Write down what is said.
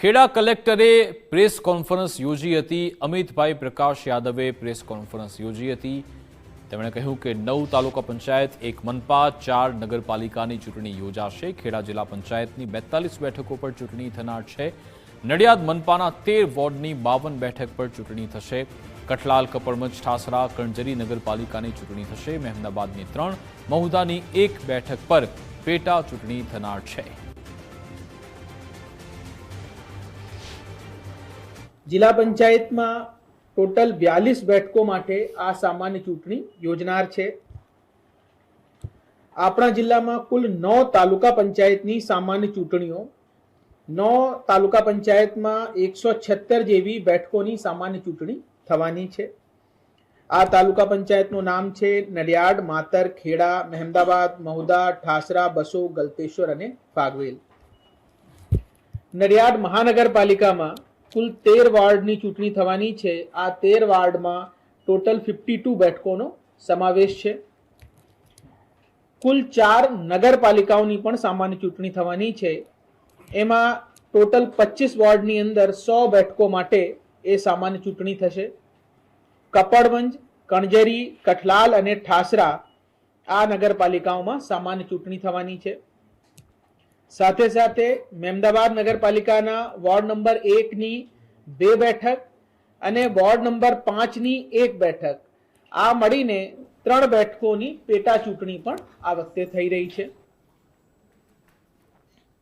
ખેડા કલેક્ટરે press conference યોજી હતી। અમિતભાઈ પ્રકાશ યાદવે પ્રેસ કોન્ફરન્સ યોજી હતી। તેમણે કહ્યું કે 9 તાલુકા પંચાયત, 1 મનપા, 4 નગરપાલિકાની ચૂંટણી યોજાશે। ખેડા જિલ્લા પંચાયતની 42 બેઠકો પર ચૂંટણી થનાર છે। નડિયાદ મનપાના 13 વોર્ડની 52 બેઠક પર ચૂંટણી થશે। કઠલાલ, કપડમંજ, ઠાસરા, કણજરી નગરપાલિકાની ચૂંટણી થશે। મહેમદાબાદની 3, મહુધાની 1 બેઠક પર પેટા ચૂંટણી થનાર છે। જિલ્લા પંચાયતમાં ટોટલ 42 બેઠકો માટે આ સામાન્ય ચૂંટણી યોજનાર છે। આપણા જિલ્લામાં કુલ 9 તાલુકા પંચાયતની સામાન્ય ચૂંટણીઓ, 9 તાલુકા પંચાયતમાં 176 જેવી બેઠકોની સામાન્ય ચૂંટણી થવાની છે। આ તાલુકા પંચાયતનું નામ છે નડિયાદ, માતર, ખેડા, મહેમદાબાદ, મહુધા, ઠાસરા, બસો, ગલતેશ્વર અને ફાગવેલ। નડિયાદ મહાનગરપાલિકામાં કુલ 13 વોર્ડની ચૂંટણી થવાની છે। આ 13 વોર્ડમાં ટોટલ 52 બેઠકોનો સમાવેશ છે। કુલ 4 નગરપાલિકાઓની પણ સામાન્ય ચૂંટણી થવાની છે। એમાં ટોટલ 25 વોર્ડની અંદર 100 બેઠકો માટે એ સામાન્ય ચૂંટણી થશે। કપડવંજ, કણજરી, કઠલાલ અને ઠાસરા આ નગરપાલિકાઓમાં સામાન્ય ચૂંટણી થવાની છે। સાથે સાથે મહેમદાબાદ નગરપાલિકાના વોર્ડ નંબર 1ની 2 બેઠક અને વોર્ડ નંબર 5ની 1 બેઠક, આ મળીને 3 બેઠકોની પેટા ચૂંટણી પણ આ વખતે થઈ રહી છે।